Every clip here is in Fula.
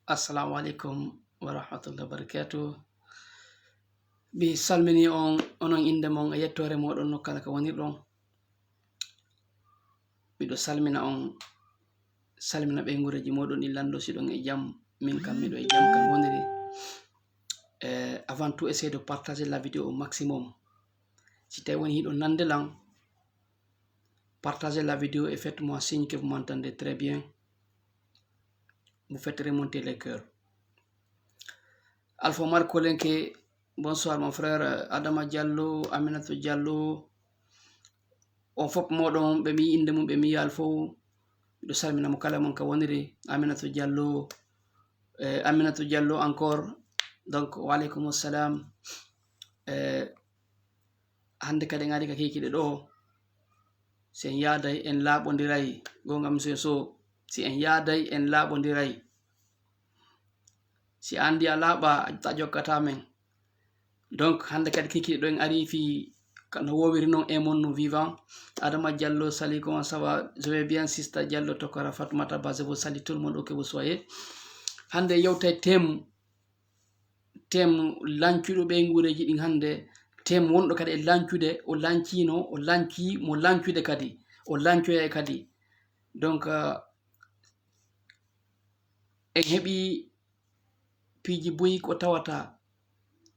Assalamu alaikum wa rahmatullahi wa barakatuh. Bi salmini on onon inde mon e yettore moɗon no kala ka wonirɗon. Miɗo salmina on salmina ɓe gureji moɗon ɗi lando siɗon e jam min kam miɗo e jam kam woniri. Avant tout, essayez de partager la vidéo au maximum. Si tu woni hiɗo nandelan, partagez la vidéo et faites-moi signe que vous m'entendez très bien. Vous faites remonter les cœurs. Alpha Omar Kolenke, bonsoir mon frère. Adama Diallo, Aminatou Diallo, on fop modon ɓe mi inde mum ɓe mi yal fo miɗo salminamo kala mon ka woniri. Aminatou Diallo encore. Donc waleykum assalam. Hande kadi en ari ka kekiɗe ɗo si en yaday en laaɓodiray gonga monsieur So, si en yaday en laaɓodiray, si andi a laaɓa ta jokkata men. Donc hande kadi kekiɗe ɗo en ari fi no wowiri non et mon vivant. Adama Diallo, salut, comment ça va? Je vais bien, Sista Diallo, Tokara Fatoumata Ba, je vous salue tout le monde où que vous soyez. Hande yewtay thème lancuɗo ɓe gureji ɗin hande, thème wonɗo kadi e lancude, o lancino, o lanci mo lancude kadi, o lancoya kadi. Donc en heɓi piiji boyi ko tawata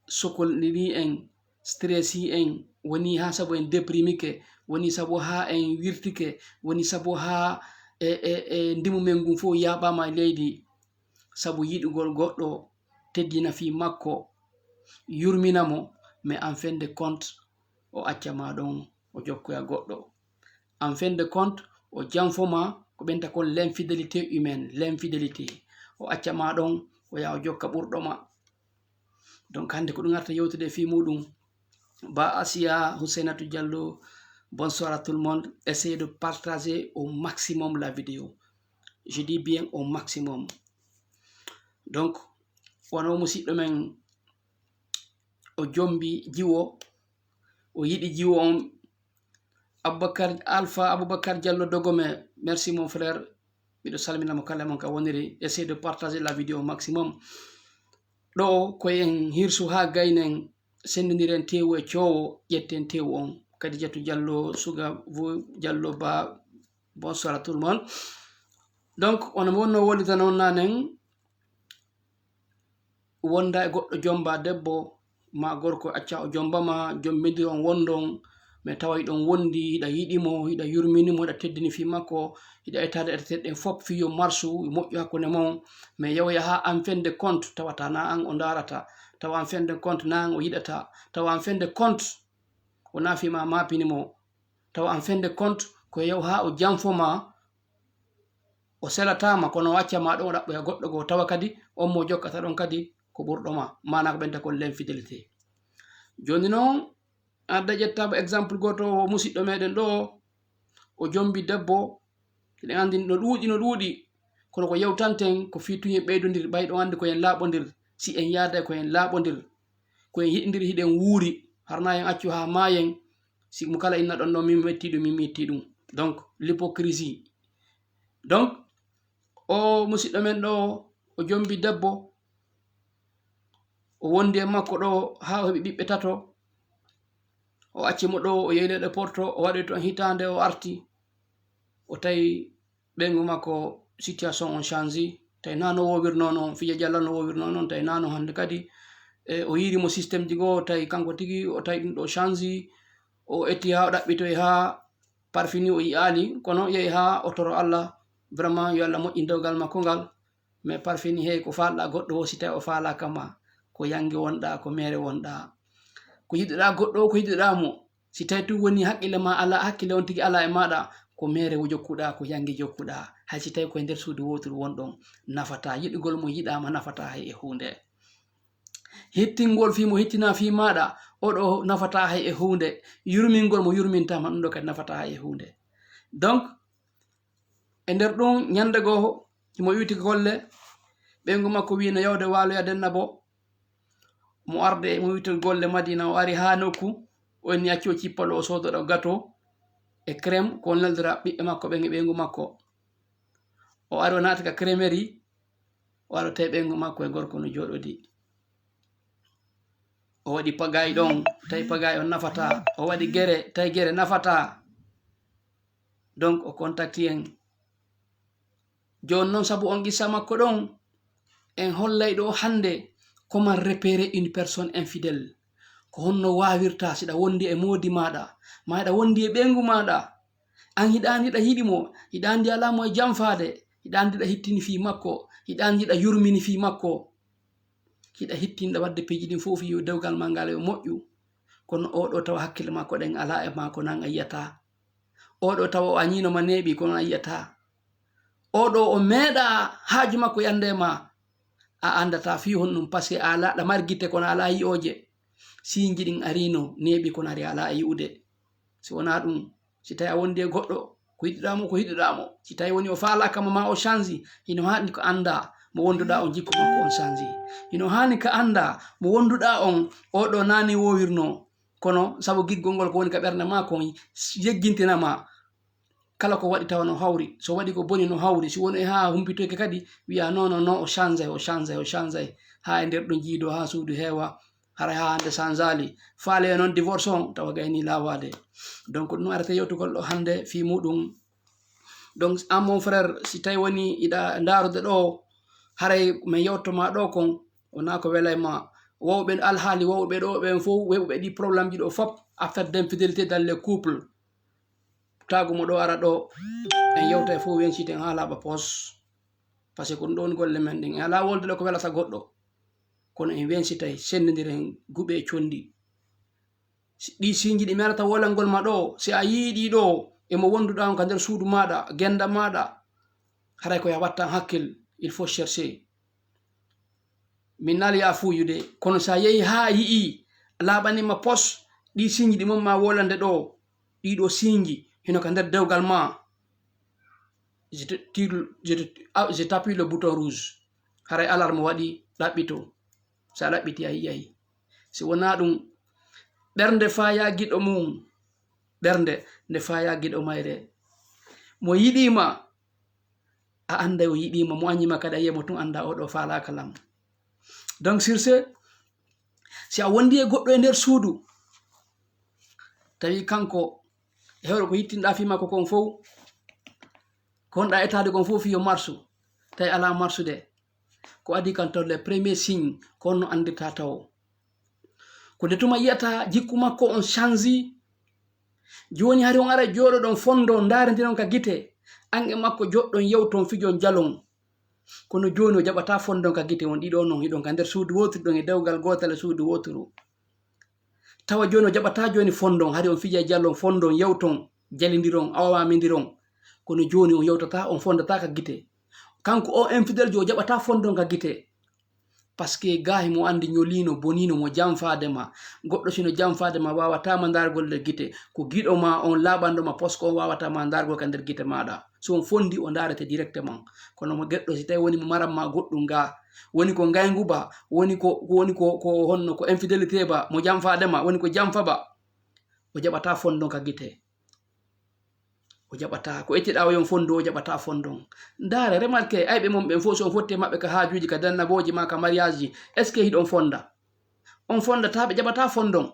sokolniri en, stressi en, woni ha sabu en déprimike, woni sabu ha en wirtike, woni sabu ha ndimu men ngun fo yaɓama e leydi sabu yiɗugol goɗɗo teddina fi makko yurminamo, mais en fin de compte o accama ɗon o jokkoya goɗɗo. En fin de compte o janfoma ko ɓenta kon l'infidélité humaine, l'infidélité, o accama ɗon o yaha o jokka ɓurɗoma. Donc hande ko ɗum arta yewtude fi muɗum. Ba Asia, Husseinatu Diallo, bonsoir à tout le monde. Essayez de partager au maximum la vidéo. Je dis bien au maximum. Donc, wono musidɗo men o jombi jiwo, o yiɗi jiwo on. Aboubacar Diallo Dogome, merci mon frère. Miɗo salminamo kala mon ka woniri. Essayez de partager la vidéo au maximum. Ɗo ko en hirsu ha gaynen sendodiren tewu e coowo ƴetten tewu on. Kadijatou Diallo, Suga vous Diallo Ba, bonsoir à tout le monde. Donc on wonno wolita non nanen wonda e goɗɗo jomba debbo ma gorko acca o jombama, jombidi on wondon, mais tawa ɗon wondi, hiɗa yiɗimo, hiɗa yurminimo, hiɗa teddini fi makko, hiɗa etade eteɗen fop fiyo marsu moƴƴo hakkunde mon, mais yawya ha en fin de compte tawata na an o darata, tawa en fin de compte na an o yiɗata, tawa en fin de compte o nafima mapinimo, tawa en fin de compte ko yaw ha o janfoma, o selatama kono waccama ɗon o ɗaɓɓoya goɗɗo go, tawa kadi on mo jokkata ɗon kadi ko ɓurɗoma, mana ko ɓenta kon l'infidélité. Joni noon adda ƴettaba exemple goto musidɗo meɗen ɗo o jombi debbo, kiɗen andi no ɗuuɗi kono ko yewtanten ko fituye ɓeydodir ɓayɗo andi koyen laaɓodir, si en yaada koyen laaɓodir, koyen hiɗidir hiɗen wuuri harna en accu ha mayen, si mo kala inna ɗon ɗon min metti ɗum. Donc l'hypocrisie. Donc o musidɗo men ɗo o jombi debbo, o wondi e makko ɗo ha o heɓi ɓiɓɓe tato, o accimo ɗo o yeylede porto, o waɗi ton hitande o arti, o tawi ɓengu makko situation on changi, tawi nano wowirno non, fija jalla no wowirno non, tawi nano hande kadi o yirimo systéme ji go, tawi kanko tigui o tawi ɗum ɗo changi, o etti ha o ɗaɓɓitoy ha parfini o yi'ali, kono yehi ha o toro Allah, vraiment yo Allah moƴƴin dewgal makko ngal, mais parfini hey ko falɗa goɗɗo o si tawi o falaka ma, ko yangi wonɗa, ko mere wonɗa, ko yiɗiɗa goɗɗo o ko yiɗiɗamo, si tawi tu woni haqqille ma ala, haqqille on tigui ala e maɗa, ko mere jokkuɗa, ko yangi jokkuɗa, hay si tawi koye nder suudu woturu wonɗon, nafata, yiɗugol mo yiɗama nafata hay e hunde. Hettingol fi mo hettina fi maɗa, oɗo nafata hay e hunde, yurmingol mo yurmintama ɗum ɗo kadi nafata hay e hunde. Donc e nder ɗum ñande goo mo wiwti golle, ɓengu makko wi no yawde waloya denna bo, mo arde mo wiwti golle Madina, o ari ha nokku, o inni acci o cippalo o sodoɗo gâteau e crème ko neldira ɓiɓɓe makko ɓen e ɓengu makko, o ari o naati ka crémerie, waɗo tawi ɓengu makko e gorko no joɗodi o waɗi pagayi ɗon tawi pagayi on nafata o waɗi gere tawi gere nafata donc o contacti en joni noon sabu on qissa makko ɗon en hollay ɗo hande comment repérer une personne infidèle ko honno wawirta siɗa wondi e modi maɗa ma hiɗa wondi e ɓengu maɗa an hiɗa hiɗimo hiɗa andi alamo e jamfade hiɗa andi ɗa hittini fi makko hiɗa andi ɗa yurmini fi makko hiɗa hittinɗa wadde peji ɗin fof yo dewgal ma ngal yo moƴƴu kono oɗo tawa hakkille makko ɗen ala e mako nan a yiyata oɗo tawa o añinoma neeɓi kono a yiyata oɗo o meeɗa haaju makko yande ma a andata fi honɗum par ce que ala ɗa margite kono ala yi'oje sinji ɗin arino neeɓi kono ari ala e yi'ude si wona ɗum si tawi a wondi e goɗɗo ko yiɗiɗamo ko yiɗiɗamo si tawi woni o falakama ma o change hino hani ko anda mo wonduɗa on jikku makko on change hino hani ka anda mo wonduɗa on oɗo nani wowirno kono sabu giggol ngol ko woni ka ɓernde ma ko yeggintinama kala ko waɗi tawa no hawri so waɗi ko boni no hawri si woni ha humpitoyke kadi wiya non o change ha e nder ɗo jiido ha suudu heewa hara ha hande sanjali faale noon divorce on tawa gayni lawade donc ɗum arata yewtugol ɗo hande fi muɗum donc an mon frère si tawi woni iɗa darude ɗo haray min yewtoma ɗo kon wona ko welayma wowɓe alhaali wowɓe ɗo ɓen fof weɓuɓe ɗi probléme ji ɗo fop affaire d'infidélité dans les couples tagumo ɗo ara ɗo en yewta e fof wencite en ha laaɓa pos par ce que ɗum ɗon golle men ɗin en ala wolde ɗo ko welata goɗɗo kono en wencitay sendodiren guɓe e condi ɗi sinji ɗi merata wolangol ma ɗo si a yiiɗi ɗo emo wonduɗa on ka nder suudu maɗa genda maɗa haray ko ya wattan hakkil il faut chercher min nali ya fuyude kono sa yehi ha yii laaɓanima pos ɗi sinji ɗi mon ma wolande ɗo ɗiɗo sinji hino ka nder dewgal ma je t'appuie le bouton rouge haray alarme waɗi ɗaɓɓito sa ɗaɓɓiti a yiyay si wona ɗum ɓernde faya giɗo mum ɓernde nde faya giɗo mayre mo yiɗima a anda o yiɗima mo añima kadi a yiyamo tun anda oɗo falaka lam donc sur ce si a wondi e goɗɗo e nder suudu tawi kanko hewre ko yittinɗa fi makko kon fof ko honɗa etade kon fof yo marsu tawi ala marsude ko adi kan taw les premiers signes ko honno andirta taw ko nde tuma yiyata jikku makko on change joni hari on ara joɗo ɗon fondo darediron ka gite an e makko joɗɗon yewton fijon jalon kono joni o jaɓata fondon ka gite on ɗiɗo non hiɗon ka nder suudu woturu ɗon e dewgal gotal e suudu woturu tawa joni o jaɓata joni fondon hari on fija jallon fondon yewton jalidiron awamamidiron kono joni on yewtata on fondata ka gite kanko o infidèle jo jaɓata fondon ka gite par ce que gahi mo andi ñolino bonino mo jamfade ma goɗɗo sino jamfade ma wawatama dargol nder gite ko giɗo ma on laɓandoma posko on wawatama dargol ka nder gite maɗa so on fondi o darete directement kono mo geɗɗo si tawi woni mo maranma goɗɗum ga woni ko gayguba woni ko honno ko infidélité ba mo jamfade ma woni ko jamfa ba o jaɓata fondon ka gite o jaɓata ko ettiɗa o yon fondo o jaɓata fondon dare remarque ayɓe mon ɓen fof so on fotti maɓɓe ka haajuji ka dannaboji ma ka mariage ji est ce que hiɗon fonda on fondata ɓe jaɓata fondon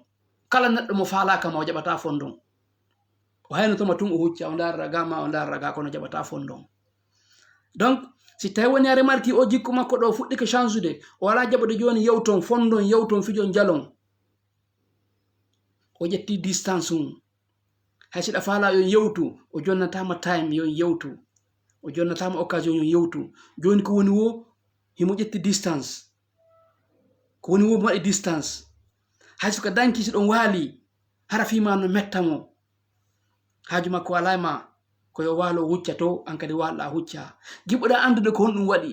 kala neɗɗo mo falaka ma o jaɓata fondon o haynotoma tun o hucca o darra ga ma o darra ga kono jaɓata fondon donc si tawi woni a remarque o jikku makko ɗo fuɗɗi ko change de o wala jaɓude joni yewton fondon yewton fijon jalon o ƴetti distance mum hay siɗa fala yon yewtu o jonnatama time yon yewtu o jonnatama occasion yon yewtu joni ko woni wo himo ƴetti distance ko woni wo mo waɗi distance hay suka danki siɗon waali hara fima no mettamo haaju makko wala ma koyo walo hucca to an kadi walɗa hucca giɓoɗa andude ko honɗum waɗi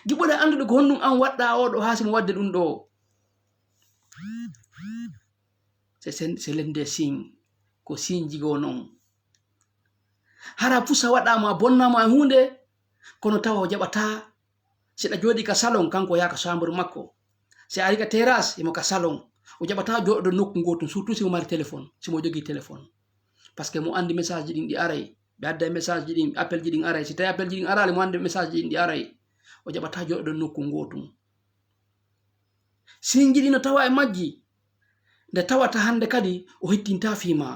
giɓoɗa andude ko honɗum an waɗɗa oɗo ha simo wadde ɗum ɗo c'est l'un des signes ko sinjigo non hara pusa waɗama bonnama e hunde kono tawa o jaɓata siɗa joɗi ka salon kanko yaha ka chambre makko si ari ka terrasse imo ka salon o jaɓata joɗoɗo nokku gotum surtout simo mari téléphone simo jogui téléphone par ce que mo andi message ji ɗin ɗi aray ɓe adda message ji ɗin appel ji ɗin aray si tawi appel ji ɗin arali mo andi message ji ɗin ɗi aray o jaɓata joɗo nokku gotum. Singiɗi no tawa e majji nde tawata hande kadi o hettinta fima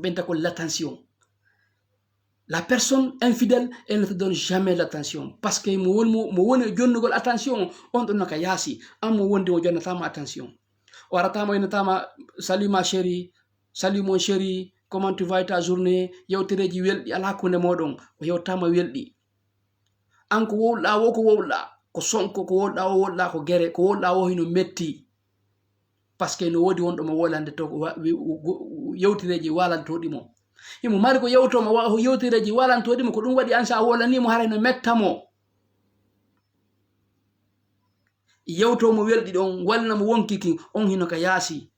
ɓenta ko l'attention. La personne infidèle, elle ne te donne jamais l'attention parce que mo woni jonnugol attention on ɗon naka yaasi an mo wondi mo jonnatama attention. O aratama yenatama salut ma chérie, salut mon chéri, comment tu vas ta journée, yewtereji welɗi ala kunde moɗon o yewtama welɗi. An ko wowɗa wo ko wowɗa ko sonko ko wowɗa o wowɗa ko gere ko wowɗa o hino metti parce que no wodi wonɗo mo wolande to yewtireji walantoɗimo. Himo mari ko yewtoma yewtireji walantoɗimo ko ɗum waɗi an sa wolanimo haray no mettamo. Yewtomo welɗi ɗon walnamo wonkiki on hino ka yaasi.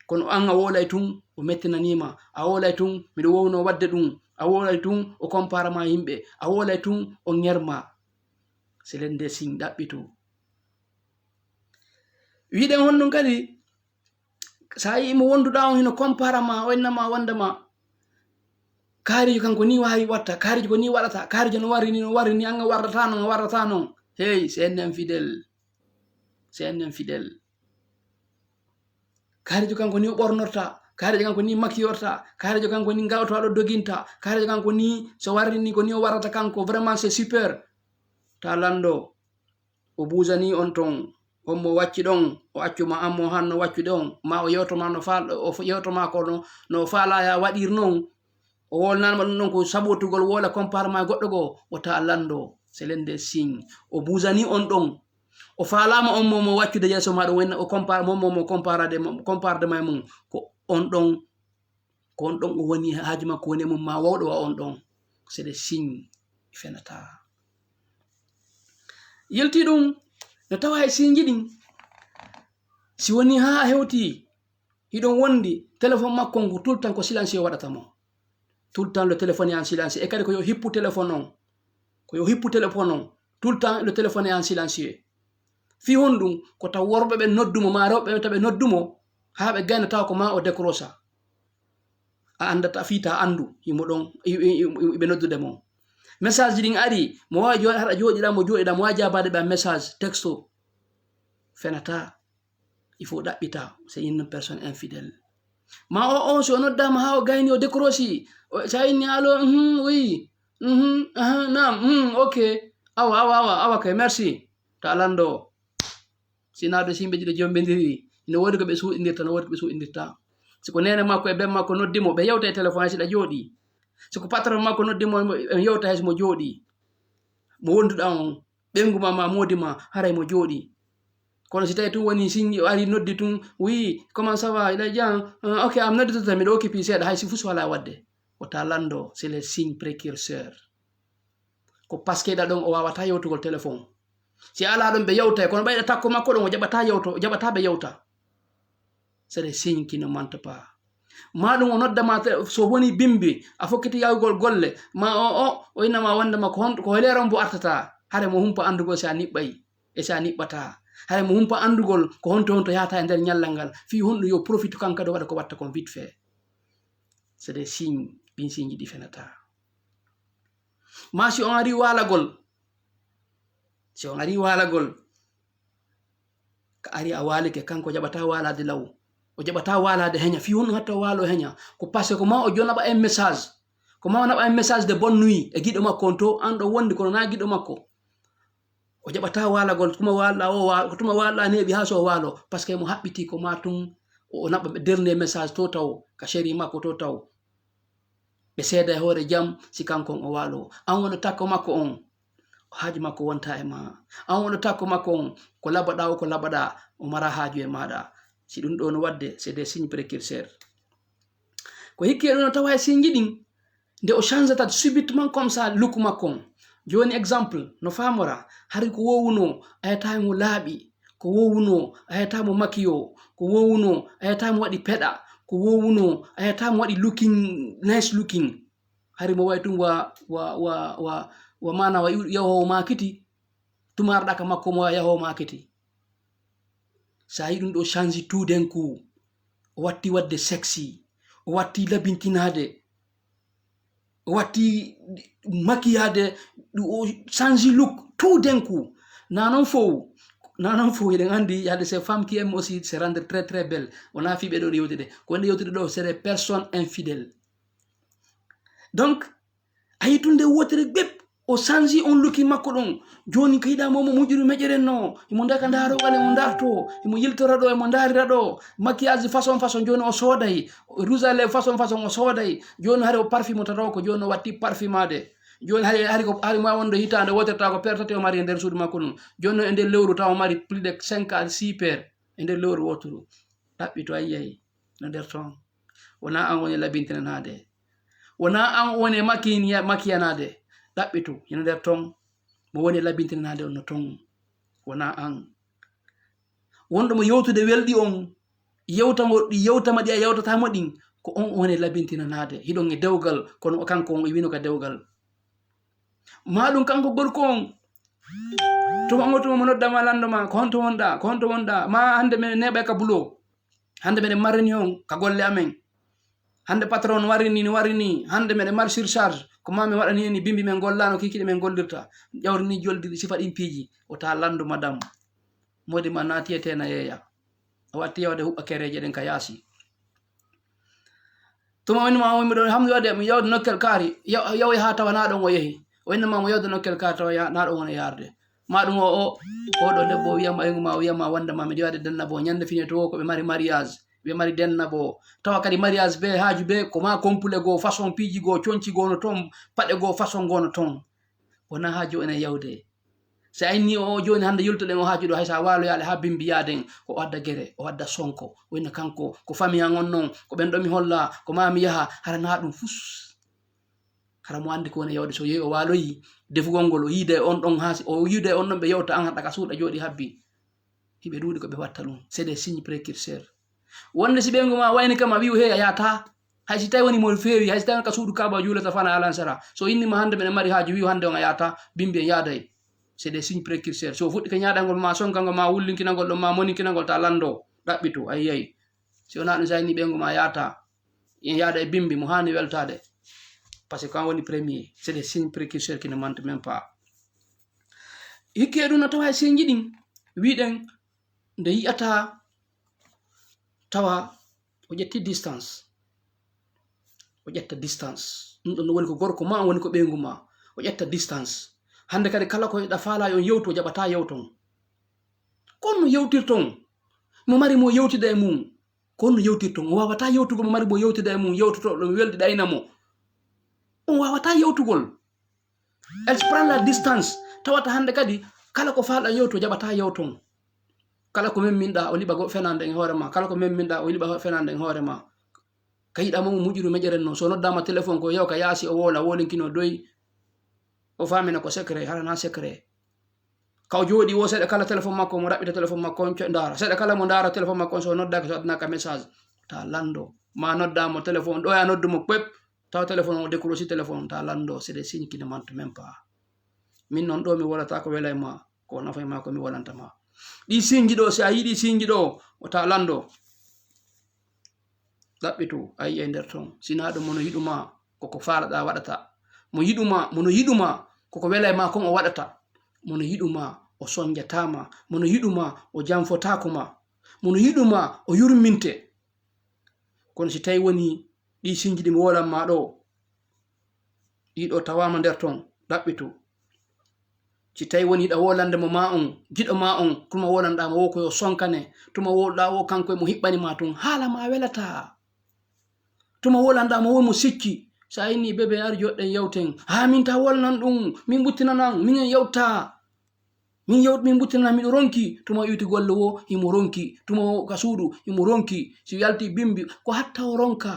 Kono an a wolay tun o mettinanima, a wolay tun miɗo wowno wadde ɗum, a wolay tun o comparama yimɓe, a wolay tun o ñerma. Selen nde sin ɗaɓɓito. Wiɗen honɗum kadi sa yi mo wonduɗa on hino comparama o innama wandama kaarijo kanko ni wawi watta, kaarijo ko ni waɗata, kaarijo no warri ni an a warrata non. Hey, c'est un infidèle. C'est un infidèle. Kaarijo kanko ni o ɓornorta, kaarijo kanko ni makiyorta, kaarijo kanko ni gawtoɗo doginta, kaarijo kanko ni so warri ni ko ni o warrata kanko. Vraiment c'est super. Ta lando o busani on ton on mo wacci ɗon o accuma an mo han no waccude on ma o yewtoma o yewtoma ko no falaya waɗir non o wolnanma ɗum ɗon ko saɓotugol wola comparement goɗɗo go o ta lando. C'est l'un des signes. O busani on ɗon o falama on mo waccude yeeso maɗum wenna o compare mo comparde may mum ko on ɗon o woni haaju makko woni mum ma wawɗo wa on ɗon. C'est des signes fenata. Yelti ɗum no tawa e sinji ɗin si woni ha a hewti hiɗon wondi téléphone makko ngu tout le temps ko silencieux waɗatamo. Tout le temps le téléphone est en silencieux. Et kadi ko yo hippu téléphone on ko yo hippu téléphone on tout le temps le téléphone est en silencieux. Fi honɗum ko taw worɓe ɓe noddumo ma rewɓe taɓe noddumo ha ɓe gayna taw ko ma o décrocha a andata fiita andu yimo ɗon ɓe noddude mo. Message ɗin ari mo wawi haɗa joɗiɗa mo wawi jabade ɓe message texto fenata. Il faut ɗaɓɓita. C'est une personne infidèle. Ma o so noddama ha o gayni o décrochi sa inni allo oui nam ok awa kay merci ta lando sinaɗo simɓe jiɗe jombediri no wodi ko ɓe suɗidirta no wodi ko ɓe suɗidirta. Siko nene makko e ben makko noddimo ɓe yewta e téléphone hay siɗa jooɗi. Siko patron makko noddimo ɓe yewta hay mo jooɗi. Mo wonduɗa on ɓenguma ma modima haray mo jooɗi. Kono si tawi tun woni singi ari noddi tun oui comment ça va il est bien ok am nodditata miɗo occupi seeɗa hay si fu so wala wadde o ta lando. C'est les signes précurseurs ko paskeɗa ɗon o wawata yewtugol téléphone. Si ala ɗon ɓe yewtay kono ɓayɗa takko makko ɗon o jaɓata ɓe yewta. C'est des signes qui ne mentent pas. Ma ɗum o noddama so woni bimbi a fokkiti yawgol golle ma o innama wandama ko heleron bo artata hare mo humpa andugol si a niɓɓay e si a niɓɓata. Hare mo humpa andugol ko honto yahata e nder ñallal ngal fi honɗum yo profite kanka ɗo waɗa ko watta kon vite fait. C'est des signes ɗin signe ɗi fenata. Ma si on ari walagol ka ari a walike kanko jaɓata walade law o jaɓata walade heña fi honɗum hatta walo heña ko parce que ma o jonaɓa un message ko ma o naɓa un message de bonne nuit e giɗo makko on to an ɗo wondi kono na giɗo makko o jaɓata walagol tuma walɗa neɓi ha so walo parce que mo haɓɓiti ko ma tun o naɓa dernier message to taw ka chéri makko to taw ɓe seeda e hoore jam si kankon o walo. An wona takko makko on haaju makko wonta e ma. An wona takko makko on ko laɓaɗa o mara haaju e maɗa. Si ɗum ɗo no wadde c'est des signes précurseurs. Ko hikki e ɗo no tawa e signe ɗin nde o changeata subitement comme ça look makko on. Joni exemple no famora hari ko wowuno ayatamo laaɓi, ko wowuno ayatamo makiyo, ko wowuno ayatamo waɗi peɗa, ko wowuno ayatamo waɗi looking nice looking. Hari mo wawi tum wa mana wa yahowo makiti tumarɗa ka makko mo wa yahowo makiti. Sa yi ɗum ɗo change tout d'un coup o watti wadde sexy o watti labintinade watti maquillade o change look tout d'un coup nanon fo eɗen andi yade ces femmes qui aiment aussi se rendre très très belle on a fiɓe ɗo yewtude ko wonde yewtude ɗo c'est des personnes infidèles donc a yitunde wotere ɓeɓ o change on looki makko ɗon joni ko yiɗa momo moƴƴuru meƴƴeren no imo daka ndarogal emo darto imo yiltora ɗo emo darira ɗo maquillage façon façon joni o sooday rouge à lèvres façon façon o sooday joni hari o parfume tataw ko joni o watti parfumade joni hari ma wonde hitande woterta ko pertati o mari e nder suudu makko ɗum joni e nder lewru taw o mari plus de 5 à 6 paires e nder lewru wotoru ɗaɓɓito ayiyayi no nder ton wona an woni labintinanade wona an woni makiyanade ɗaɓɓito hino nder ton mo woni labintinanade on no ton wona an wonɗo mo yewtude welɗi on yewtama ɗi a yewtatamo ɗin ko on woni labintinanade hiɗon e dewgal kono kanko on wino ka dewgal maɗum kanko gorko on tuma mo noddama landoma ko honto wonɗa ma hande men neɓa ka bulo hande meɗen marini on ka golle amen hande patron warini hande meɗen mari surcharge ko mami waɗani ni bimbi men gollano kikiɗe men gollirta ƴawrini joldi sifa ɗin piiji o ta landu madame modi ma natiyetena yeeya o watti yawde huɓɓa kereje ɗen ka yaasi tuma wonnima wonmi ɗo hamdi waɗe mi yawde nokkel kaari yawi ha tawa naɗon o yeehi o innama mo yawde nokkel kaari tawa naɗon wona yarde maɗum oɗo debbo wiyama ɓeyguma wiyama wondema miɗo wiyade dennabo ñande fini to ko ɓe mari mariage ɓe mari dennabo tawa kadi mariage be haaju be ko ma compule goo façon piiji goo conci goo no ton paɗe goo façon goo no ton wona ha joni yawde so ayni o joni hande yultoɗen o haaju ɗo hay sa walo yaade ha bimbi yaaden o adda guere o adda sonko o winna kanko ko famille an on noon ko ɓen ɗo mi holla ko mami yaha hara na ɗum fus hara mo andi ko woni yawde so yehi o waloyi defugol ngol o yiide on ɗon ha o yiide on ɗon ɓe yewta an haɗa ka suuɗa jooɗi habbi hiɓe ɗuuɗi ko ɓe watta ɗum c'est des signes précurseurs wonde si ɓengu ma wayni kam a wi'u hey a yata hay si tawi woni mo feewi hay si tawi ka suudu kaba juulata fana alansara so innima hande mbeɗen mari haaju wi'u hande on a yata bimbi en yaaday c'est des signes précurseurs so fuɗɗi ka ñaaɗangol ma sonkalngol ma wullinkinagol ɗon ma moninkinagol ta lando ɗaɓɓito ayiyayi si wona ɗum sayni ɓengu ma yata en yaada e bimbi mo hani weltade parce que quand woni premier c'est des signes précurseurs qui ne mentent même pas hikki e ɗum no tawa e señji ɗin wiɗen nde yiyata tawa o ƴetti distance o ƴetta distance ɗum ɗon woni ko gorko ma woni ko ɓeygu ma o ƴetta distance hande kadi kala ko yiɗa faala on yewtu o jaɓata yewton konno yewtirton mo mari mo yewtida e mum konno yewtirton o wawata yewtugol mo mari mo yewtida e mum yewtoto ɗum welɗi ɗaynamo on wawata yewtugol elle prend la distance tawata hande kadi kala ko falɗa yewtu o jaɓata yewton kala ko memminɗa o liɓa fenande e hoore ma kala ko memminɗa o liɓa fenande e hoore ma ka yiɗa momo muƴƴuru meƴƴeren no so noddama téléphone ko yaw ka yaasi o wola wolinkino doyi o famina ko secret harana secret kaw jooɗi wo seeɗa kala téléphone makko mo raɓɓita téléphone makko on dara seeɗa kala mo dara téléphone makko on so noddaki so addinaka message ta lando ma noddamo téléphone ɗo ya noddumo pep taw téléphone o décroché téléphone ta lando c'est des signes qui ne mentent même pas min noon ɗo mi wolata ko wela e ma ko nafa e ma ko mi wolantama ɗi sinji ɗo si a yiɗi sinji ɗo o ta lando ɗaɓɓito a yi'e nder ton sina ɗum mono yiɗuma koko faalaɗa waɗata mo yiɗuma mono yiɗuma koko wela e ma kon o waɗata mono yiɗuma o soñjatama mono yiɗuma o janfotakoma mono yiɗuma o yurminte kono si tawi woni ɗi sinji ɗi mi wolanma ɗo ɗiɗo tawama nder ton ɗaɓɓito si tawi woni yiɗa wolandemo ma on jiɗo ma on tuma wolanɗama wo koyo sonkane tuma wolɗa wo kanko mo hiɓɓanima tun haala ma welata tuma wolanɗama wo mo sikki sa inni bebe ari joɗɗen yewten ha min ta wolnan ɗum min buttinanan minen yewta min buttinanan miɗo ronki tuma yuti golle wo imo ronki tuma ka suudu imo ronki si yalti bimbi ko hatta o ronka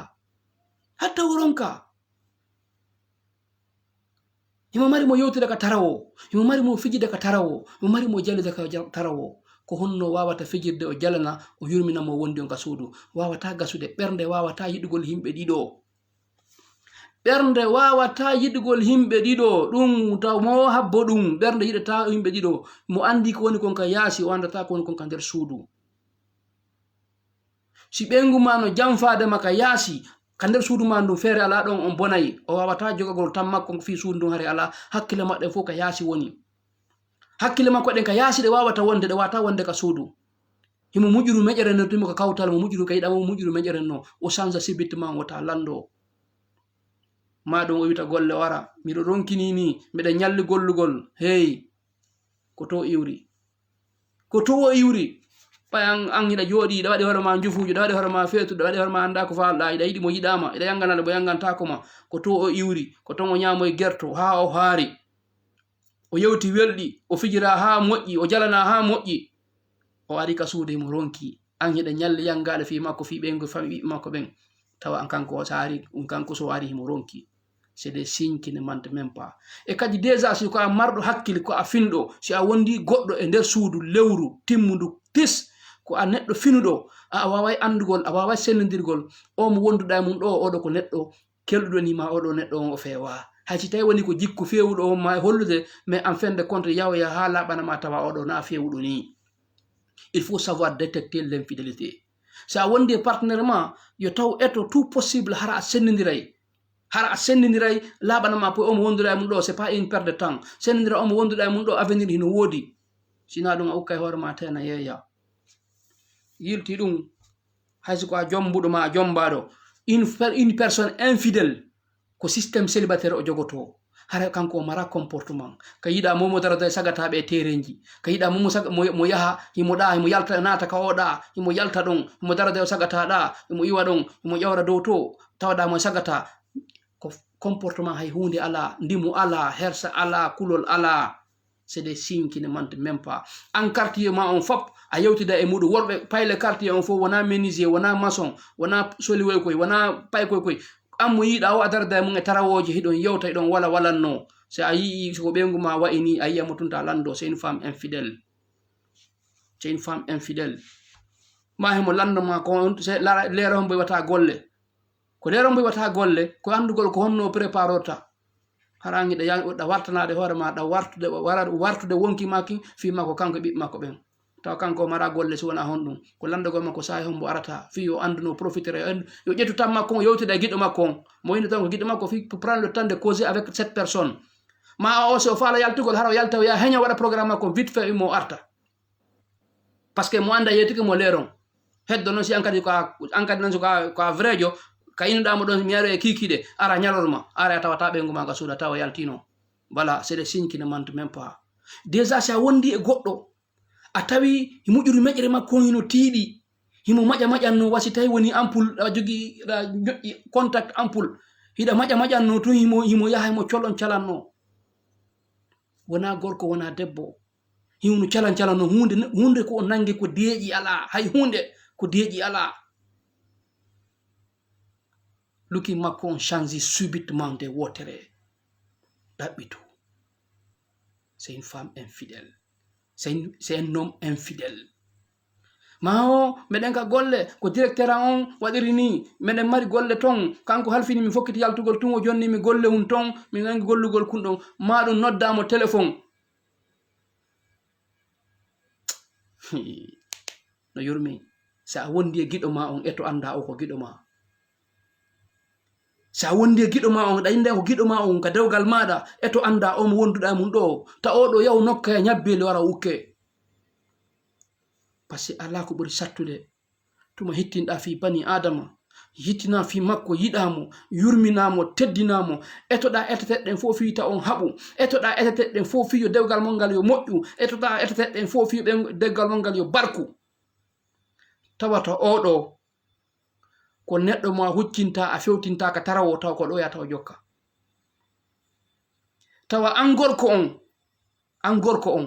imo mari mo yewtida ka tarawo imo mari mo fijida ka tarawo imo mari mo jalida ka tarawo ko honno wawata fijirde o jalana o yurmina mo wondi on ka suudu wawata gasude ɓernde wawata yiɗugol himɓe ɗiɗo ɓernde wawata yiɗugol himɓe ɗiɗo ɗum taw mo habbo ɗum ɓernde yiɗata himɓe ɗiɗo mo andi ko woni kon ka yaasi o andata ko woni kon ka nder suudu si ɓengu ma no janfade maka yaasi kander suudu ma ndum feere ala ɗon on bonayi o wawata jogagol tan makko fi suudu ndun hare ala hakkille maɗɗen fof ka yaasi woni hakkille makko ɗen ka yaasi ɗe wawata wonde ɗe wata wonde ka suudu himo muƴuru meƴere no timo ka kawtal mo muƴuru ka yiɗamo muƴuru meƴere no o change sibitte ma wota lando maɗum o wita golle wara miɗo ronkini ni mbiɗa ñalli gollugol hey ko to iwri ko to o iwri pay an hiɗa jooɗi ɗa waɗi hoorema jufujo ɗa waɗi hoorema feetuɗo ɗa waɗi hoorema anda ko falɗa iɗa yiɗi mo yiɗama iɗa yanganade mo yangantakoma ko to o iwri ko ton o ñamoye gerto ha o haari o yewti welɗi o fijira ha moƴƴi o jalana ha moƴƴi o ari ka suude mo ronki an hiɗa ñalli yangaɗe fi makko fi ɓengo fami ɓiɓɓe makko ɓen tawa an kanko saari kanko so ari himo ronki c'est des signes qui ne mentent même pas e kadi déjà si ko a marɗo hakkille ko a finɗo si a wondi goɗɗo e nder suudu lewru timmudu tis ko a neɗɗo finuɗo a wawai andugol a wawai sennodirgol o mo wonduɗa mum ɗo oɗo ko neɗɗo kelɗuɗo ni ma oɗo neɗɗo on o feewa hay si tawi woni ko jikku fewuɗo on ma hollude mais en fin de compte yawoya ha laɓanama tawa oɗo na fewuɗo ni il faut savoir détecter l'infidélité si a wondi e partenaire ma yo taw eto tout possible hara a sennodiray laɓanama po omo wonduɗa e mum ɗo c'est pas une perte de temps sennodira omo wonduɗa e mum ɗo avenir hino woodi sina ɗum a ukkay hoorema tena yeeya yilti ɗum hayso ko a jombuɗo ma a jombaɗo une personne infidèle ko systéme célibataire o jogoto hara kanko o mara comportement ka yiɗa momo darata sagataɓe e terenji ka yiɗa mo yaha himo ɗa himo yalta nata ka oɗa himo yalta ɗon himo darata o sagata ɗa himo iwa ɗon himo ƴawra dow to tawaɗa mo sagata ko comportement hay hunde ala ndimu ala hersa ala kulol ala c'est des signes qui ne mentent même pas en quartier ma on fop a yewtida e muɗum worɓe payle quartier on fof wona menuisier wona maçon wona soliwoy koy wona pay koy koy an mo yiɗa o a darda e mum e tarawoji hiɗon yewta hiɗon wala walanno so a yii ko ɓengu ma wayi ni a yiyamo tunta lando c'est une femme infidèle c'est une femme infidèle ma himo landoma ko lera hombo wata golle ko lera hombo wata golle ko andugol ko honno préparota harangi ɗa wartanade hoore ma ɗa wartude wonki maki fima ko kanko e ɓiɓɓe makko ɓen taw kanko mara golle so wona honɗum ko landugol makko sahi hombo arata fi yo anduno profitére yo ƴettu tan makko o yewtida e giɗɗo makko on mo windi tan ko giɗɗo makko fi prendre le temps de causer avec cette personne ma o so faala yaltugol hara o yalta o ya heña waɗa programme makko vite fait mo arta par ce que mo anda yeytiki mo leeron heddo noon si an kadi nan so ko vrai jo ka inoɗamo ɗon mi yaro e kikiɗe ara ñalorma ara tawata ɓengu ma ga suuda tawa yaltino voilà c'est des signes qui ne mentent même pas déjà si a wondi e goɗɗo a tawi muƴuru meƴƴere makko hino tiiɗi himo maƴanno wasi tawi woni ampoule a jogui ñoƴƴi contact ampoule hiɗa maƴanno tun himo yaha himo colon calanno wona gorko wona debbo hino calanno hunde ko o nangi ko deeƴi ala hay hunde ko deeƴi ala luki makko on change subitement de wotere ɗaɓɓito c'est une femme infidèle c'est un homme infidèle ma o meɗen ka golle ko directeur on waɗiri ni meɗen mari golle ton kanko halfini mi fokkiti yaltugol tun o jonni mi golle hun ton mi nangi gollugol kunɗon maɗum noddamo téléphone no yurmi sa a wondi e giɗo ma on eto anda o ko giɗo ma sa wondi e giɗo ma on ɗayinde ko giɗo ma on ka dewgal maɗa eto anda o mo wonduɗa mum ɗo ta oɗo yaw nokka e ñabbele wara ukke par ce que ala ko ɓuri sattude tuma hittinɗa fi bani adama yittina fi makko yiɗamo yurminamo teddinamo etoɗa eteteɗen fof fita on haɓu etoɗa eteteɗen fof fiyo dewgal mol ngal yo moƴƴu etoɗa eteteɗen fof fiyo dewgal mol ngal yo barku tawata oɗo ko neɗɗo mo a huccinta a fewtinta ka tarawo taw ko ɗo ya taw jokka tawa an gorko on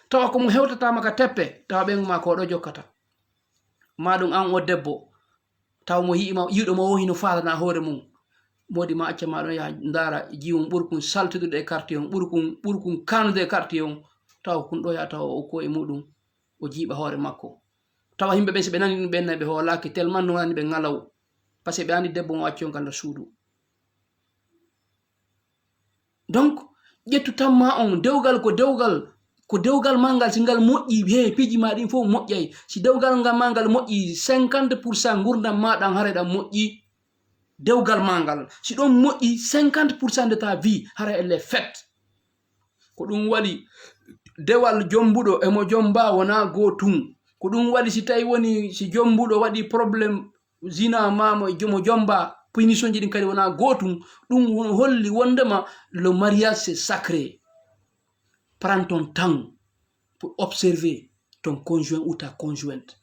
tawa ko mo hewtatama ka teppe tawa ɓengu ma ko ɗo jokkata maɗum an o debbo taw mo yiɗo ma o hino falana hoore mum modi ma acca maɗon ya ndara jiwum ɓurkun saltudude e quartier on ɓurkun kanude e quartier on taw kun ɗo ya taw o ko e muɗum o jiiɓa hoore makko tawa yimɓe ɓe so ɓe nani ɗum ɓennayi ɓe hoolaki tellement no wani ɓe ngalaw par ce que ɓe andi debbo mo acci on ka nder suudu donc ƴettu tan ma on dewgal ko dewgal ma ngal si ngal moƴƴi he piji ma ɗin fof moƴƴay si dewgal ngal ma ngal moƴƴi 50% gurdam ma ɗan hare ɗan moƴƴi dewgal mangal si ɗon moƴƴi 50% de ta vie hara elle fait ko ɗum waɗi dewal jombuɗo emo jomba wona gotum ko ɗum waɗi si tawi woni si jombuɗo waɗi probléme zina mamo mo jomba punition ji ɗin kadi wona gotum ɗum holli wondema le mariage c'est sacré. Prends ton temps pour observer ton conjoint ou ta conjointe.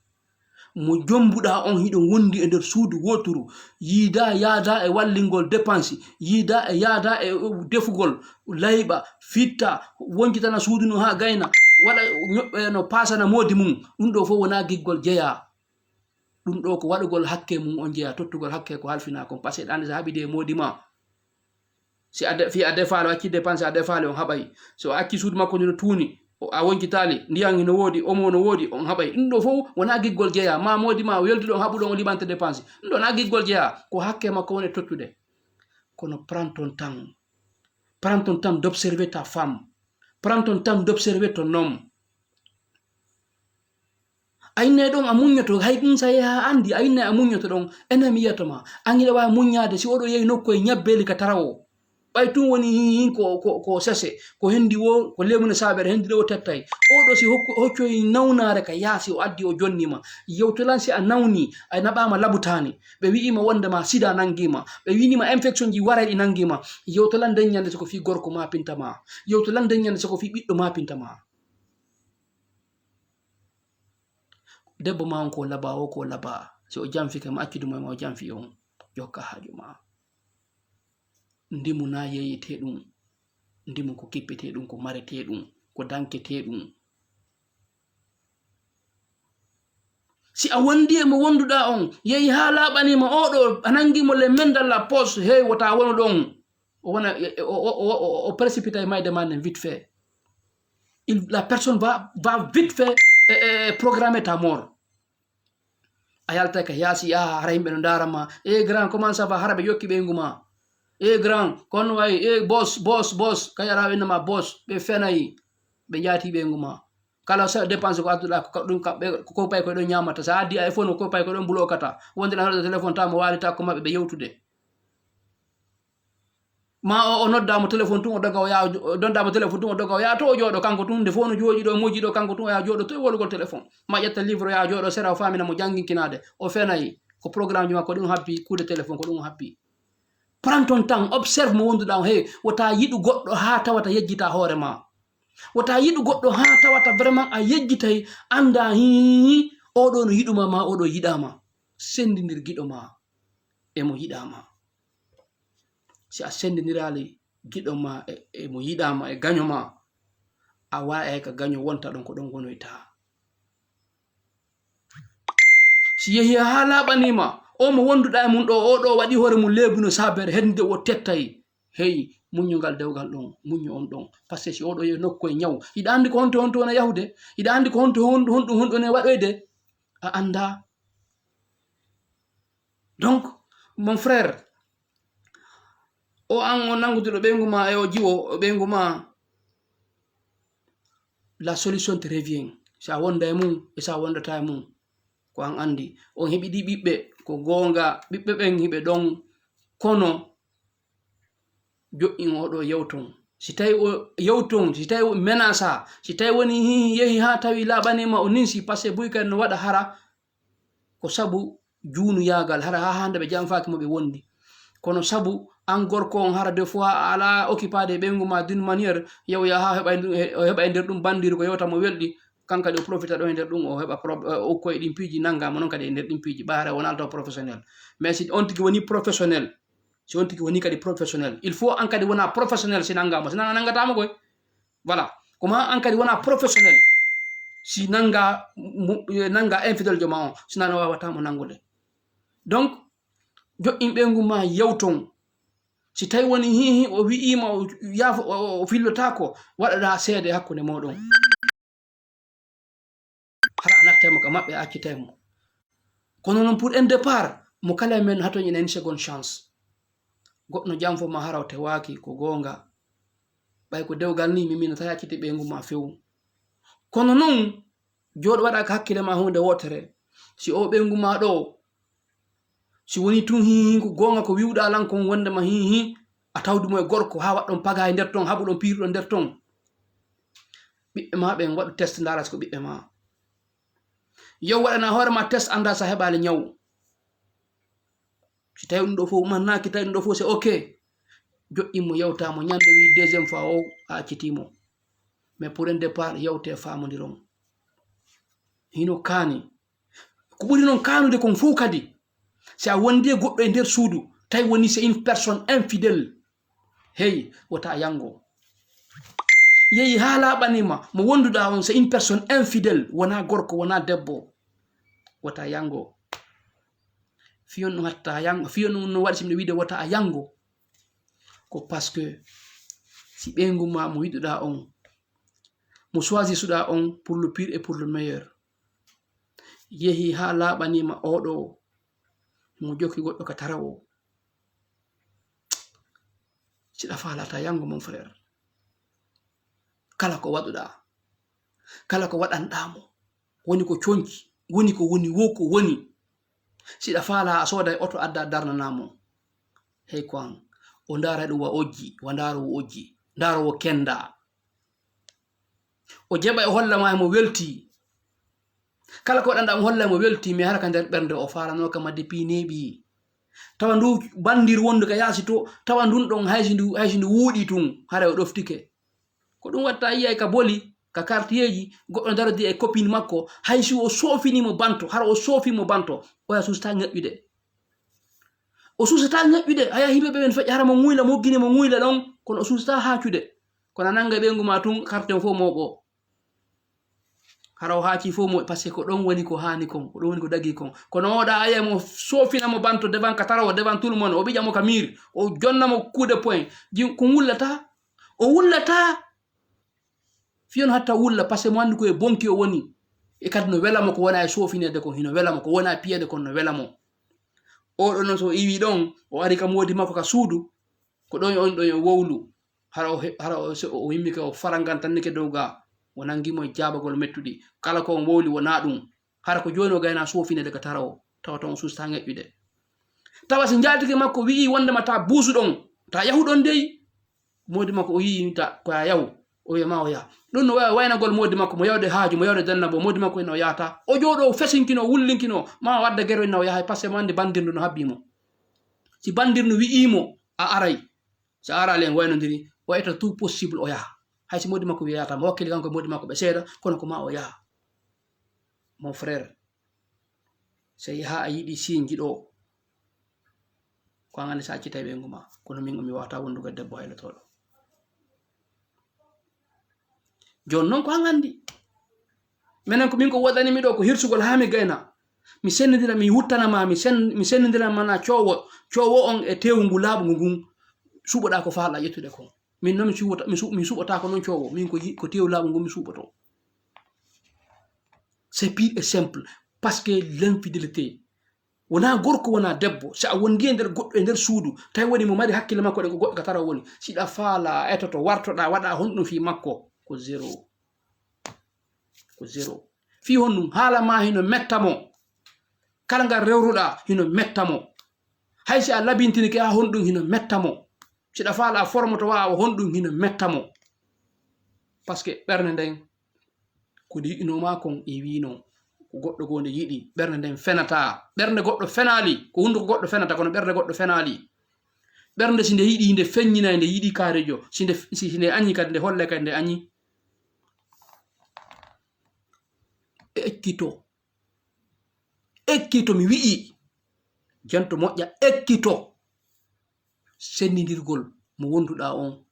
Mo jombuɗa on hiɗo wondi e nder suudu woturu yiida yaada e wallingol dépense yiida e yaada e defugol layɓa fitta wonkitana suudu no ha gayna waɗa no pasana modi mum ɗum ɗo fof wona giggol jeeya ɗum ɗo ko waɗugol hakke mum on jeeya tottugol hakke ko halfina kon par ce que ɗande so haɓide e modi ma si fi a defale o acci dépense a defale on haɓay so a acci suudu makko no tuuni a wonkitali ndiyam no woodi omo no woodi on haɓay ɗum ɗo fof wona giggol jeeya ma modi ma o yelduɗo on haɓuɗo on liɓante dépense ɗum ɗo wona giggol jeeya ko hakke makko woni tottude kono prends ton temps d'observer ta femme, prends ton temps d'observer ton homme. Ayne ɗon a muññoto hay ɗum sa yaha andi ayne a muññoto ɗon enen mi yiyatama an ina wawi muññade si oɗo yehi nokku e ñabbeli ka tarawo ɓay tun woni hin ko sese ko hendi wo ko lemune saɓere hendi ɗo o tettay oɗo si hoccoyi nawnare ka yaasi o addi o jonnima yewtolan si a nawni a naɓama labutani ɓe wi'ima wondema sida nangima ɓe winima infection ji waray ɗi nangima yewtolan den ñande soko fi gorko ma pintama yewtolan den ñande soko fi ɓiɗɗo ma pintama debbo ma on ko laba o ko laba si o jamfike ma accudu ma o jamfi on jokka haaju ma ndimu na yeyete ɗum ndimu ko kippete ɗum ko marete ɗum ko dankete ɗum si a wondi e mo wonduɗa on yehi ha laɓanima oɗo a nangimo le mendal la poste hey wota wono ɗon o wona o précipita e mayde ma vite fait la personne va vite fait programmer ta mort a yalta ka yaasi hara yimɓe no darama grand comment ça va hara ɓe yokki ɓeygu ma grand kono way boss kayara wenama boss ɓe fenayi ɓe jaati ɓeygu ma kala sa dépense ko adduɗa ɗum ko pay koye ɗon ñamata sa addi iPhone ko pay koye ɗon bulokata wondena hoɗo téléphone tamo walita ko maɓɓe ɓe yewtude ma o noddamo téléphone tun o doga o yaa dondamo téléphone tun o doga o yaa to o jooɗo kanko tun nde fof no jooɗi ɗo moƴƴi ɗo kanko tun o yaa jooɗo to e wolugol téléphone ma ƴetta livre o yaa jooɗo sera o famina mo jangginkinade o fenayi ko programme ji makko ɗum habbi coup de téléphone ko ɗum habbi. Prends ton temps observe mo wonduɗa o hey wota yiɗu goɗɗo ha tawata yejjita hoore ma wota yiɗu goɗɗo ha tawata vraiment a yejjitay anda hi oɗo no yiɗuma ma oɗo yiɗama sendidir giɗo ma emo yiɗama si a sendinirali giɗo ma emo yiɗama e gaño ma a wawi ka gaño wonta ɗon ko ɗon wonoyta si yehi ha laɓanima o mo wonduɗa e mum ɗo oɗo waɗi hoore mum leebuno sabere hedde o tettay hey muññogal dewgal ɗon muñño on ɗon par ce que si oɗo yehi nokku e ñaw hiɗa andi ko honto wona yahude hiɗa andi ko honɗum ne waɗoyde a anda donc mon frère o an o nanguduɗo ɓeygu ma e o jiwo ɓeygu ma la solution te revient sa wonda e mum e sa wondata e mum ko an andi on heɓi ɗi ɓiɓɓe ko gonga ɓiɓɓe ɓen hiɓe ɗon kono jo'in oɗo yewton si tawi o yewton si tawi menasa si tawi woni yehi ha tawi laɓanima o ninsi par ce que buykadi no waɗa hara ko sabu juunu yagal hara ha hande ɓe jamfaki mo ɓe wondi kono sabu an gorko on hara des fois ala occupade ɓeygu ma d'une manière yew yaha heɓa e nder ɗum bandiri ko yewta mo welɗi kankadi o profita ɗo e nder ɗum o heɓa okkoye ɗin piiji naggama noon kadi e nder ɗin piiji ɓaara wona alta professionnel mais si on tigi woni professionnel si on tigi woni kadi professionnel il faut an kadi wona professionnel si nangama si nanga nangatama koy voilà koma an kadi wona professionnel si nanga infidèle joma on sinano wawatamo nangude donc joƴƴin ɓeygu ma yewton si tawi woni hihi o wi'ima o fillotako waɗaɗa seede hakkude moɗon hara a nattemo ka maɓɓe a accitemo kono noon pour un départ mo kala men hatoñ enen seconde chance goɗɗo jam fo ma hara o tewaki ko gonga ɓay ko dewgal ni mimina tawi acciti ɓeygu ma fewu kono noon joɗo waɗa ka hakkille ma hunde wotere si o ɓeygu ma ɗo si woni tun hi ko gonga ko wiwda lan kon wonde ma hi a tawdumo e gorko ha waddon paga e der ton habu don piiru der ton bibbe ma be wadu test ndaras ko bibbe ma yow wadana hoore ma test anda sa hebale nyaw si tawi ndo fo man naki tawi ndo fo c'est ok jo'imo yawtamo nyande wi deuxième fois o a citimo mais pour un départ yawte famodiron hino kani ko buri non kanude kon fu kadi si a wondi goddo e der suudu tay woni c'est une personne infidèle hey wata yango yeyi hala banima mo wonduda on c'est une personne infidèle wona gorko wona debbo wata yango fiyon no hatta yango fiyon no wadi simde wiide wata yango ko parce que si benguma mo widuda on mo choisi suda on pour le pire et pour le meilleur yehi hala banima odo mo jokki goddo ka tarawo ci da falata yango mon frère kala ko waduda kala ko wadandamo woni ko cionci woni ko woni woko woni si da fala a soda auto adda darna namo hey kwan o ndara dum wa oji wa ndaro oji ndaro wo kenda o jeba e holla ma mo welti kala ko wadanda mo holla mo welti mi haraka der bernde o farano ka madde pinebi tawa ndu bandir wonde ka yasi to tawa ndun don haysi ndu wudi tun hare o doftike ko dum watta yi'ay ka boli ka quartieji goddo darodi e copine makko haysi o sofini mo banto har o sofi mo banto o ya susta ngabbide o susta ngabbide aya himbe be ben fe haramo nguyla mo gine mo nguyla don kono o susta haacude kono nanga be nguma tun carte fo mobo haraw haaci fo mo parce que ko don woni ko hani kon ko don woni ko dagi kon kono oda aya mo sofina mo banto devant kataro devant tout le monde o bijamo kamir o jonna mo coup de poing ko wullata o wullata fiyon hatta wulla parce que mo andi ko e bonki o woni e kadi no welamo ko wona e sofinede ko hino welamo ko wona piyede kon no welamo o do non so iwi don o ari ka modi makko ka suudu ko don on do wowlu hara o himmi ka o farangan tan ke dowga wonangimo jabagol mettudi kala ko wowli wona dum hara ko joni o gayna sofinede ka tarawo tawa ton susta ngebbide tawa si jaltike makko wi wonde mata buusu don ta yahudon dey modi makko o yi ta ko yaw o yema o ya don no wayna gol modi makko mo yawde haaju mo yawde danna bo modi makko no yaata o jodo fesinkino wullinkino ma wadda gero no yahay parce que mande bandirdu no habbimo si bandirnu wi'imo a aray sa ara len wayno ndiri o eta tout possible o yaha haysi modi makko wi'ata mo wakkili kanko modi makko be seeda kono ko ma o yaha mon frère se yaha a yidi sinji do ko ngani sa citay be nguma kono min mi wata wondugo debbo hayla todo jon non ko ngandi menen ko min ko wodani mi do ko hirsugol ha mi gayna mi sennidira mi wuttana ma mi sennidira mana ciowo on e tewngu laabu ngun suboda ko faala yettude ko min non mi subota ko non ciowo min ko tew laabu ngun mi suboto c'est pire et simple parce que l'infidélité wona gorko wona debbo sa wondi e nder goddo e nder suudu tay woni mo mari hakkile makko de ko goddo ka tara woni sida faala etoto wartoda wada honɗum fi makko ko zero fi honnum haala ma hino mettamo kala ngal rewruda hino mettamo haysi a labintini ke ha honɗum hino mettamo sida faala formoto waawa honɗum hino mettamo parce que berne nden ko yiɗino ma kon e wino ko goddo gonde yidi berne nden fenata berne goddo fenali ko hunde ko goddo fenata kono berne goddo fenali bernde sinde yidi nde fenyina nde yidi karejo sinde anyi kadi nde holle kadi nde anyi ekkito mi wi'i janto moƴƴa ekkito sennidirgol mo wonduda on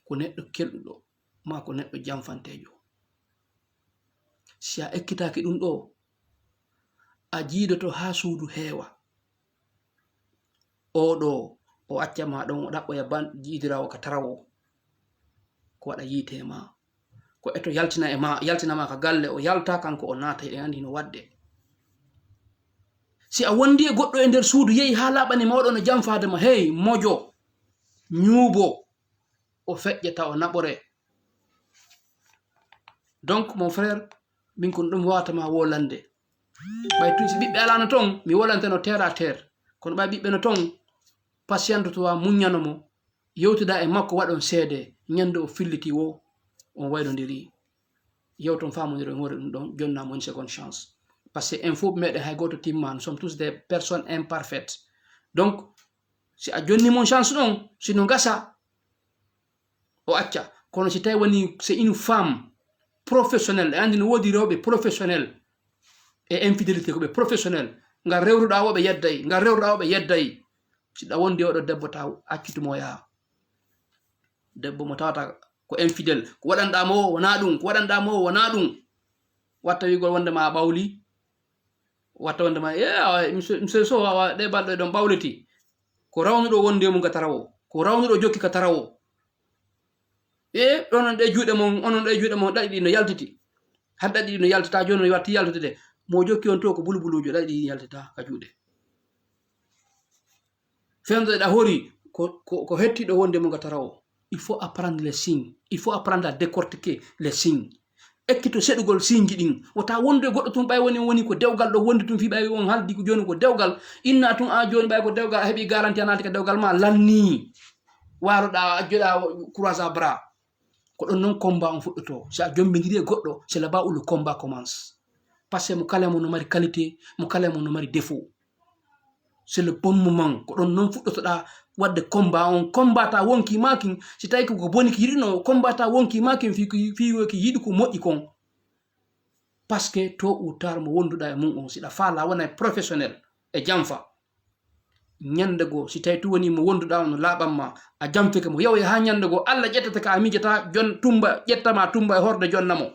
ko neddo keldudo ma ko neddo jamfantejo si a ekkitaki dum do a jiidoto ha suudu heewa odo o accama don o dabbo ya ban jiidirawo ka tarawo ko wada yite ma ko eto yaltina ma ka galle o yalta kanko o naata e andi no wadde si a wondi e goddo e nder suudu yehi ha labani mawdo no jamfaade ma hey mojo nyuubo o fejjata o nabore donc mon frère min kon dum wata ma wolande bay tu si bibbe alana ton mi wolante no terre à terre kono ɓa ɓiɓɓe no ton patiente to wa muññano mo yewtida e makko waɗon seede ñande o filliti wo on waynodiri yewton famodiri en wori ɗum ɗon jonnama une seconde chance par ce que info meɗen hay goto timma nous sommes tous des personnes imparfaites donc si a jonni mon chance ɗon sino gasa o acca kono si tawi woni c'est une femme professionnelle e andi no woodi rewɓe professionnel e infidélité ko ɓe professionnel ngal rewruɗa woɓe yedday ngal rewruɗa woɓe yedday siɗa wondi oɗo debbo taw accitumo yaha debbo mo tawata ko infidèle ko waɗanɗamo o wona ɗum ko waɗanɗamo o wona ɗum watta wigol wondema a ɓawli watta wondema monsieur so awa ɗe balɗe ɗon ɓawliti ko rawnuɗo wondi mum ka tarawo ko rawnuɗo jokki ka tarawo ɗonon ɗe juuɗe mon onon ɗe juuɗe mon ɗaɗi ɗi no yaltiti har ɗaɗi ɗi no yaltita joni no watti yaltude mo jokki on to ko bulbulujo ɗaɗi ɗi yaltita ka juuɗe femdoɗa hori ko hettiɗo wonde mum ka tarawo il faut apprendre les signes il faut apprendre à décortiquer les signes ekkito seɗugol signe ji ɗin wota wonde goɗɗo tun ɓay woni ko dewgal ɗo wondi tun fi ɓay on haldi ko joni ko dewgal inna tun a joni ɓay ko dewgal a heeɓi garanti a naati ka dewgal ma lanni waroɗa ajjoɗa croise à bras ko ɗon noon combat on fuɗɗoto si a jombidiri e goɗɗo c'est là-bas où le combat commence parce que mo kala mo no mari qualité mo kala mo no mari défaut c'est le bon moment ko ɗon noon fuɗɗotoɗa wadde combat on combat ta wonki makin si tawi ko boni ki yiɗino combat ta wonki makin fi ki yiɗi ko moƴƴi kon parce que to ou tard mo wonduɗa e mum on siɗa faala wona professionnel e jamfa ñande go si tawi tu woni mo wonduɗa on no laaɓanma a jamfike mo yaw ha ñande go Allah ƴettata ka a mijata jon tumba ƴettama tumba e horde jonnamo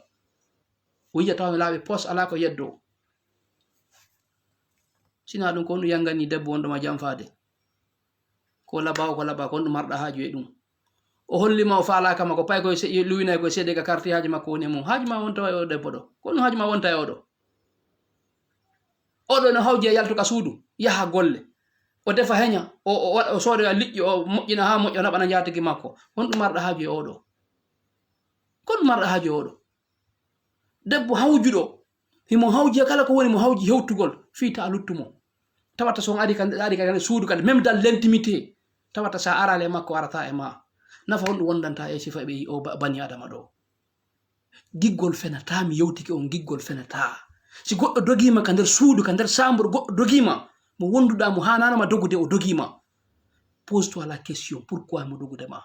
o yiyata no laaɓe pos ala ko yeddo sina ɗum ko on ɗum yangani debbo on ɗoma jamfade ko labawo ko laba ko on ɗum marɗa haaju e ɗum o hollima o faalakama ko pay koye luwinay koye seeɗe ka carte haji makko woni e mum haaju ma wonta e o debbo ɗo ko ɗum haaju ma wonta e oɗo no hawji e yaltuka suudu yaha golle o defa heña o soodoya liƴƴi o moƴƴina ha moƴƴo naɓana jatigi makko on ɗum marɗa haaju e oɗo ko ɗum marɗa haaju e oɗo debbo hawjuɗo himo hawji kala ko woni mo hawji hewtugol fiita luttumo tawata son ari kan suudu kadi même dans l'intimité tawata sa arale makko arata e ma nafa honɗum wondanta e sifa ɓe o bani adama ɗo giggol fenata mi yewtiki on giggol fenata si goɗɗo dogima ka nder suudu ka nder chambre goɗɗo dogima mo wonduɗa mo hananama dogude o dogima pose toi la question pourquoi mo dogude ma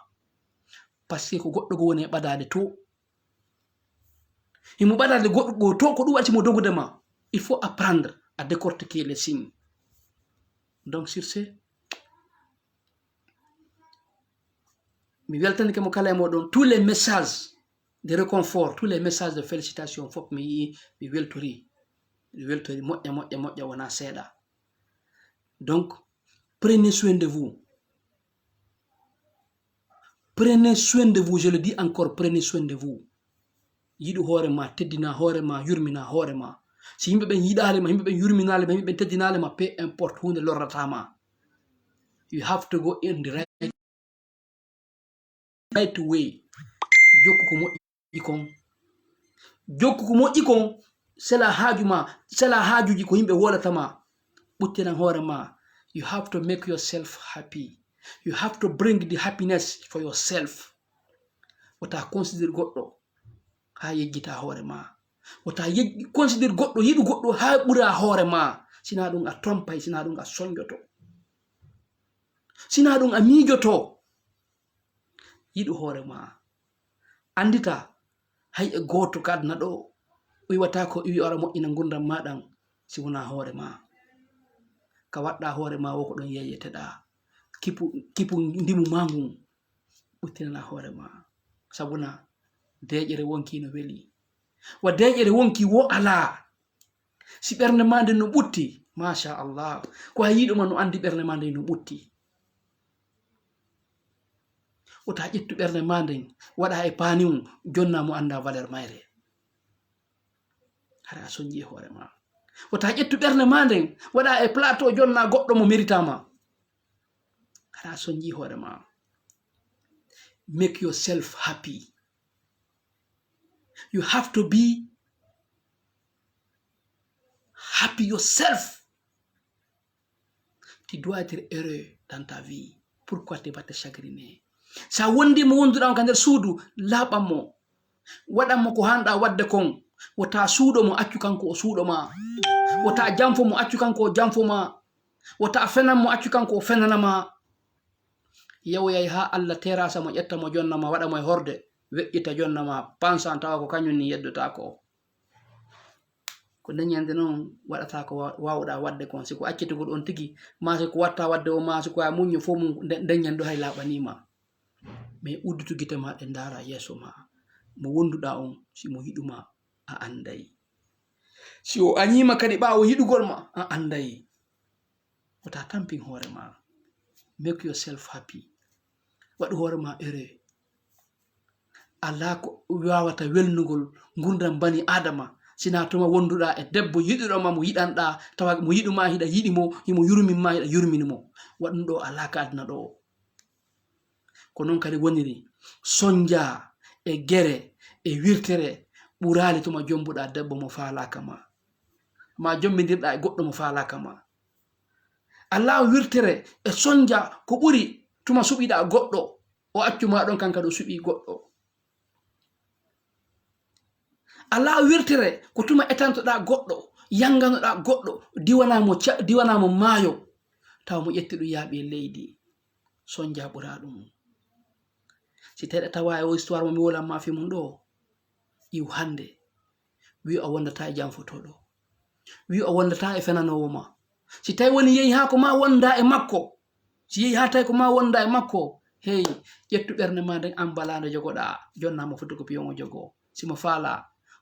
parce que ko goɗɗo go woni e ɓadade to himo ɓadade goɗɗo go to ko ɗum waɗi mo dogude ma il faut apprendre à décortiquer les signes donc sur ce mi weltanike mo kala e moɗon tous les messages de réconfort tous les messages de félicitation fof mi yii mi weltori moƴƴa wona seeɗa donc prenez soin de vous je le dis encore prenez soin de vous yiɗu hoorema teddina hoorema yurmina hoorema si yimɓe ɓen yiɗalema yimɓe ɓen yurminalema yimɓe ɓen teddinalema peu importe hunde lorratama you have to go in the right way jokku ko moƴƴi kon sela haajuji ko yimɓe wolatama ɓuttinan hoorema you have to make yourself happy you have to bring the happiness for yourself wata considére goɗɗo ha yejjita hoorema wata considére goɗɗo yiɗu goɗɗo ha ɓura hoorema sina ɗum a trompay sina ɗum a soñjoto sina ɗum a miijoto yiɗu hoorema andita hay e goto ka aduna ɗo o wiwata ko wi ora moƴƴina gurdam maɗan si wona hoorema ka waɗɗa hoorema wo ko ɗon yeyyeteɗa kipu ndimu ma ngun ɓuttinana hoorema sabuna deƴere wonki no weeli wa deƴere wonki wo ala si ɓernde ma nde no ɓutti machallah ko a yiɗoma no andi ɓernde ma nde no ɓutti wota ƴettu ɓernde ma nden waɗa e paani mum jonna mo anda valeur mayre hara a soñji e hoorema wota ƴettu ɓernde ma nden waɗa e plateau jonna goɗɗo mo méritama hara a soñji hoorema make yourself happy you have to be happy yourself Tu dois être heureux dans ta vie. Pourquoi tu vas te chagriner? Sa wondi mo wonduɗa on ka nder suudu laaɓanmo waɗanmo ko hanɗa wadde kon wota suuɗo mo accu kanko o suuɗo ma wota jamfo mo accu kanko o jamfo ma wota fenan mo accu kanko o fenana ma yawyay ha Allah terasa mo ƴetta mo jonna ma waɗa mo e horde weƴƴita jonna ma pansan tawa ko kañum ni yeddotako ko dañande noon waɗata ko wawɗa wadde kon siko accitugol on tigi ma siko watta wadde o ma siko a muñño fo mum dañan ɗo hay laaɓanima mais uddutu gite ma ɗe ndara yeeso ma mo wonduɗa on si mo yiɗuma a anday si o añima kadi ɓawo yiɗugol ma a anday wota tampin hoore ma make yourself happy waɗu hoore ma heureux ala ko wawata welnugol gurdam bani adama sina tuma wonduɗa e debbo yiɗuɗoma mo yiɗanɗa tawa mo yiɗuma hiɗa yiɗimo himo yurminma hiɗa yurminimo waɗum ɗo ala ka aduna ɗo ko noon kadi woniri sonja e gere e wirtere ɓurali tuma jombuɗa debbo mo falaka ma jombidirɗa e goɗɗo mo falaka ma ala wirtere e sonja ko ɓuri tuma suɓiɗa goɗɗo o accuma ɗon kanka ɗo suɓi goɗɗo ala wirtere ko tuma etantoɗa goɗɗo yanganoɗa goɗɗo diwanamo maayo tawa mo ƴetti ɗum yaaɓi e leydi sonja ɓura ɗum si tawi tawa e o histoire mo mi wolanma fi mum ɗo iw hande wi a wondata e janfotoɗo wi a wondata e fenanowo ma si tawi woni yehi ha ko ma wonda e makko si yehi ha tawi ko ma wonda e makko hey ƴettu ɓernde ma nden ambalande jogoɗa jonnamo photocopie on o jogo simo faala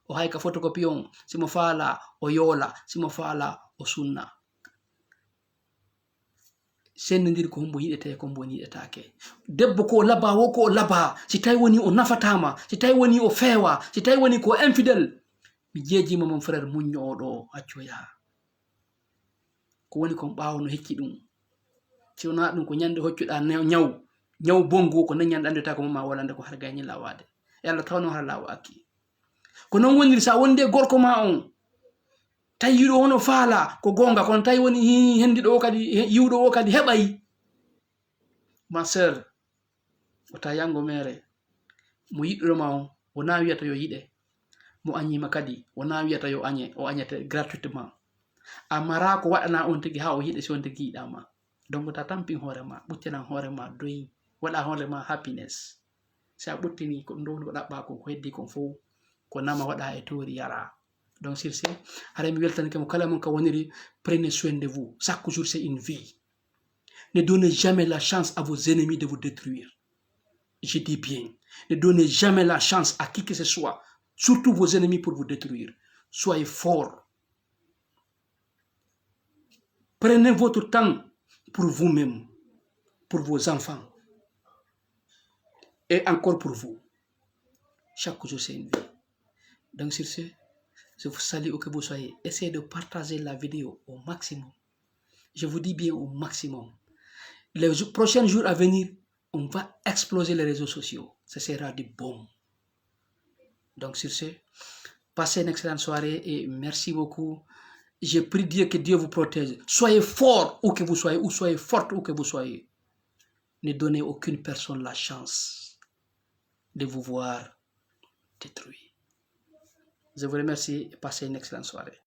o hayka photocopie on simo faala o yoola simo faala o sunna sennodir ko hombo yiɗete ko hombo yiɗetake debbo ko laba wo ko laba si tawi woni o nafatama si tawi woni o feewa si tawi woni ko infidèle mi jeejima mon frère muñño oɗo accoya ko woni kon ɓawo no hecci ɗum si wona ɗum ko ñande hoccuɗa ñaw bongo ko daññande andita ko mama wolande ko har gañi lawade e Allah tawno har lawo akki ko noon woniri sa wondi e gorko ma on tawi yiɗo wono faala ko gonga kono tawi woni hendiɗo o kadi yiwɗo o kadi heɓay ma sœur wota yango mere mo yiɗɗoroma on wona wiyata yo yiɗe mo añima kadi wona wiyata yo añe o añete gratuitement a mara ko waɗana on tigi ha o yiɗe si on tigi yiɗama donc ta tampin hoorema ɓuttinan hoorema doyi waɗa hoorema happiness si a ɓuttini ko ɗum ɗo woni ko ɗaɓɓa ko heddi kon fo ko nama waɗa e tori yara donc sur ce hara mi weltanike mo kala mon ka woniri prenez soin de vous chaque jour c'est une vie ne donnez jamais la chance à vos ennemis de vous détruire je dis bien ne donnez jamais la chance à qui que ce soit surtout vos ennemis pour vous détruire soyez forts prenez votre temps pour vous-même pour vos enfants et encore pour vous chaque jour c'est une vie donc sur ce je vous salue où que vous soyez. Essayez de partager la vidéo au maximum. Je vous dis bien au maximum. Les prochains jours à venir, on va exploser les réseaux sociaux. Ce sera du bon. Donc sur ce, passez une excellente soirée et merci beaucoup. Je prie Dieu que Dieu vous protège. Soyez forts où que vous soyez, ou soyez fortes où que vous soyez. Ne donnez aucune personne la chance de vous voir détruit. Je vous remercie et passez une excellente soirée.